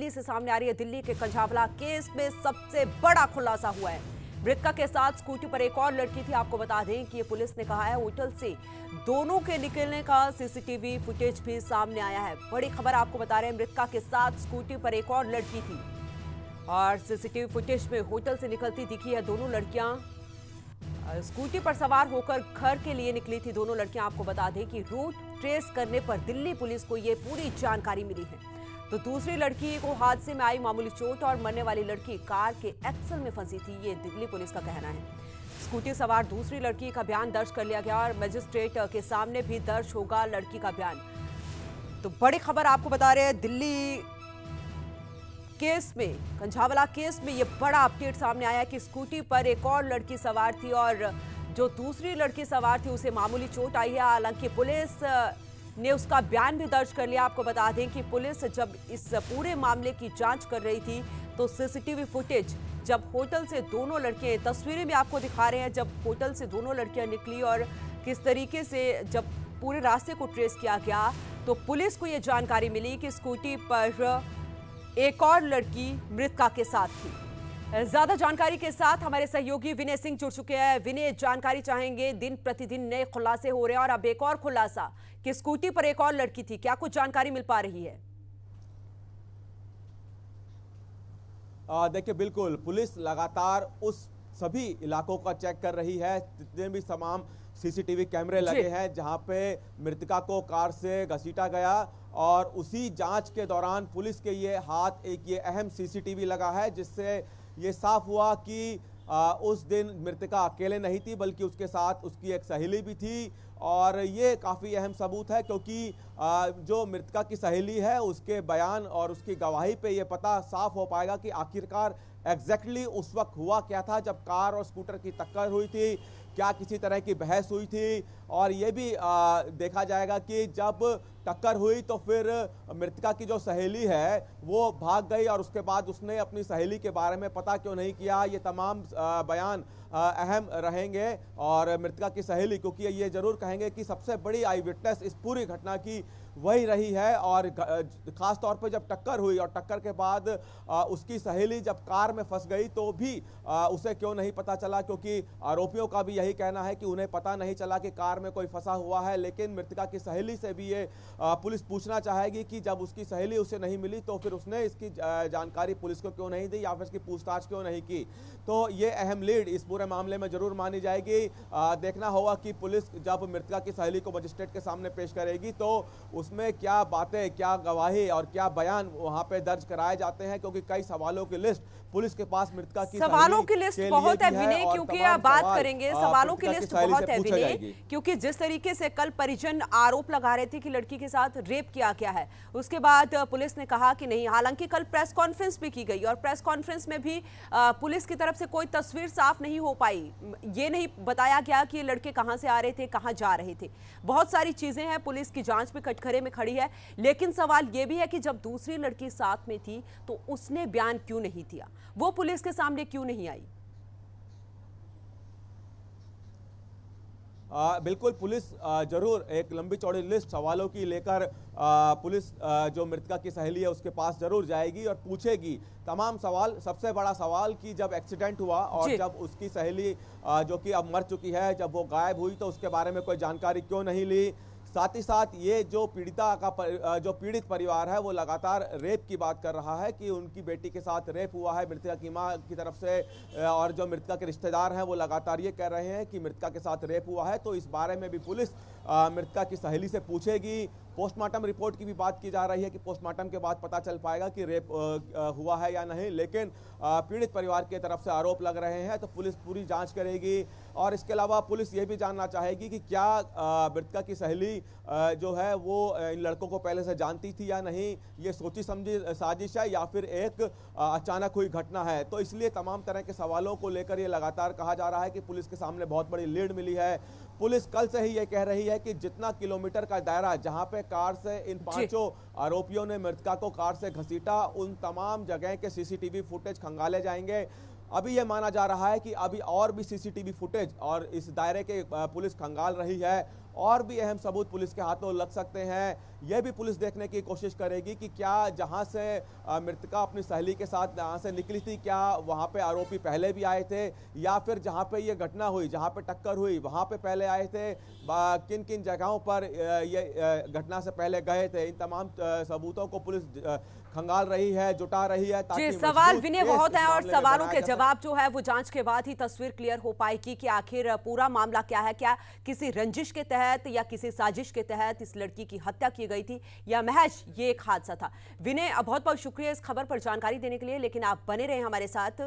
दिल्ली से सामने आ रही है। दिल्ली के कंझावला केस में सबसे बड़ा खुलासा हुआ है। मृतका के साथ स्कूटी पर एक और लड़की थी। आपको बता दें कि ये पुलिस ने कहा है होटल से दोनों के निकलने का सीसीटीवी फुटेज भी सामने आया है। बड़ी खबर आपको बता रहे हैं, मृतका के साथ स्कूटी पर एक और लड़की थी और सीसीटीवी फुटेज में होटल से निकलती दिखी है। दोनों लड़कियां स्कूटी पर सवार होकर घर के लिए निकली थी। दोनों लड़कियां, आपको बता दें कि रूट ट्रेस करने पर दिल्ली पुलिस को ये पूरी जानकारी मिली है। तो दूसरी लड़की को हादसे में आई मामूली चोट और मरने वाली लड़की कार के एक्सल में फंसी थी, ये दिल्ली पुलिस का कहना है। स्कूटी सवार दूसरी लड़की का बयान दर्ज कर लिया गया और मजिस्ट्रेट के सामने भी दर्ज होगा लड़की का बयान। तो बड़ी खबर आपको बता रहे हैं, दिल्ली केस में, कंझावला केस में ये बड़ा अपडेट सामने आया कि स्कूटी पर एक और लड़की सवार थी और जो दूसरी लड़की सवार थी उसे मामूली चोट आई है। हालांकि पुलिस ने उसका बयान भी दर्ज कर लिया। आपको बता दें कि पुलिस जब इस पूरे मामले की जांच कर रही थी तो सीसीटीवी फुटेज, जब होटल से दोनों लड़कियां, तस्वीरें भी आपको दिखा रहे हैं, जब होटल से दोनों लड़कियां निकली और किस तरीके से जब पूरे रास्ते को ट्रेस किया गया तो पुलिस को यह जानकारी मिली कि स्कूटी पर एक और लड़की मृतका के साथ थी। ज्यादा जानकारी के साथ हमारे सहयोगी विनय सिंह जुड़ चुके हैं। विनय, जानकारी चाहेंगे, दिन प्रतिदिन नए खुलासे हो रहे हैं और अब एक और खुलासा कि स्कूटी पर एक और लड़की थी, क्या कुछ जानकारी मिल पा रही है? देखिए, बिल्कुल पुलिस लगातार उस सभी इलाकों का चेक कर रही है, जितने भी तमाम सीसीटीवी कैमरे लगे हैं जहां पे मृतका को कार से घसीटा गया, और उसी जांच के दौरान पुलिस के ये हाथ एक ये अहम सीसीटीवी लगा है जिससे ये साफ हुआ कि उस दिन मृतका अकेले नहीं थी बल्कि उसके साथ उसकी एक सहेली भी थी। और ये काफ़ी अहम सबूत है क्योंकि जो मृतका की सहेली है उसके बयान और उसकी गवाही पे ये पता साफ हो पाएगा कि आखिरकार एग्जैक्टली उस वक्त हुआ क्या था जब कार और स्कूटर की टक्कर हुई थी, क्या किसी तरह की बहस हुई थी। और ये भी देखा जाएगा कि जब टक्कर हुई तो फिर मृतका की जो सहेली है वो भाग गई और उसके बाद उसने अपनी सहेली के बारे में पता क्यों नहीं किया। ये तमाम बयान अहम रहेंगे और मृतका की सहेली, क्योंकि ये जरूर कहेंगे कि सबसे बड़ी आई विटनेस इस पूरी घटना की वही रही है। और खास तौर पर जब टक्कर हुई और टक्कर के बाद उसकी सहेली जब कार में फंस गई तो भी उसे क्यों नहीं पता चला, क्योंकि आरोपियों का भी यही कहना है कि उन्हें पता नहीं चला कि कार में कोई फंसा हुआ है। लेकिन मृतका की सहेली से भी ये पुलिस पूछना चाहेगी कि जब उसकी सहेली उसे नहीं मिली तो फिर उसने इसकी जानकारी पुलिस को क्यों नहीं दी या फिर इसकी पूछताछ क्यों नहीं की। तो ये अहम लीड इस पूरे मामले में जरूर मानी जाएगी। देखना होगा कि पुलिस जब मृतका की सहेली को मजिस्ट्रेट के सामने पेश करेगी तो उसमें क्या बातें, क्या गवाही और क्या बयान वहां पे दर्ज कराए जाते हैं, क्योंकि कई सवालों की लिस्ट पुलिस के पास मृतका की सवालों की लिस्ट बहुत है विनय, क्योंकि आप बात करेंगे सवालों की लिस्ट बहुत है विनय, क्योंकि जिस तरीके से कल परिजन आरोप लगा रहे थे कि लड़की के साथ रेप किया गया है, उसके बाद पुलिस ने कहा कि नहीं। हालांकि कल प्रेस कॉन्फ्रेंस भी की गई और प्रेस कॉन्फ्रेंस में भी पुलिस की तरफ से कोई तस्वीर साफ नहीं हो पाई। ये नहीं बताया गया कि ये लड़के कहां से आ रहे थे, कहां जा रहे थे। बहुत सारी चीजें हैं, पुलिस की जांच में कटघरे में खड़ी है। लेकिन सवाल यह भी है कि जब दूसरी लड़की साथ में थी तो उसने बयान क्यों नहीं दिया, वो पुलिस के सामने क्यों नहीं आई? बिल्कुल पुलिस जरूर एक लंबी चौड़ी लिस्ट सवालों की लेकर पुलिस जो मृतका की सहेली है उसके पास जरूर जाएगी और पूछेगी तमाम सवाल। सबसे बड़ा सवाल कि जब एक्सीडेंट हुआ और जब उसकी सहेली जो कि अब मर चुकी है, जब वो गायब हुई तो उसके बारे में कोई जानकारी क्यों नहीं ली। साथ ही साथ ये जो पीड़िता का जो पीड़ित परिवार है वो लगातार रेप की बात कर रहा है कि उनकी बेटी के साथ रेप हुआ है मृतका की मां की तरफ से, और जो मृतका के रिश्तेदार हैं वो लगातार ये कह रहे हैं कि मृतका के साथ रेप हुआ है। तो इस बारे में भी पुलिस मृतका की सहेली से पूछेगी। पोस्टमार्टम रिपोर्ट की भी बात की जा रही है कि पोस्टमार्टम के बाद पता चल पाएगा कि रेप हुआ है या नहीं, लेकिन पीड़ित परिवार की तरफ से आरोप लग रहे हैं तो पुलिस पूरी जांच करेगी। और इसके अलावा पुलिस ये भी जानना चाहेगी कि क्या मृतका की सहेली जो है वो इन लड़कों को पहले से जानती थी या नहीं, ये सोची समझी साजिश है या फिर एक अचानक हुई घटना है। तो इसलिए तमाम तरह के सवालों को लेकर ये लगातार कहा जा रहा है कि पुलिस के सामने बहुत बड़ी लीड मिली है। पुलिस कल से ही ये कह रही है कि जितना किलोमीटर का दायरा जहां पे कार से इन पांचों आरोपियों ने मृतका को कार से घसीटा, उन तमाम जगह के सीसीटीवी फुटेज खंगाले जाएंगे। अभी यह माना जा रहा है कि अभी और भी सीसीटीवी फुटेज और इस दायरे के पुलिस खंगाल रही है और भी अहम सबूत पुलिस के हाथों लग सकते हैं। यह भी पुलिस देखने की कोशिश करेगी कि क्या जहां से मृतका अपनी सहेली के साथ जहां से निकली थी, क्या वहां पे आरोपी पहले भी आए थे, या फिर जहां पे ये घटना हुई, जहां पे टक्कर हुई, वहां पे पहले आए थे, किन किन जगहों पर ये घटना से पहले गए थे। इन तमाम सबूतों को पुलिस खंगाल रही है, जुटा रही है, ताकि सवाल विनय बहुत है और मामले में सवालों के बनाया जा जवाब जो है वो जांच के बाद ही तस्वीर क्लियर हो पाएगी कि आखिर पूरा मामला क्या है। क्या किसी रंजिश के तहत या किसी साजिश के तहत इस लड़की की हत्या की गई थी या महज ये एक हादसा था। विनय, बहुत बहुत शुक्रिया इस खबर पर जानकारी देने के लिए, लेकिन आप बने रहे हमारे साथ।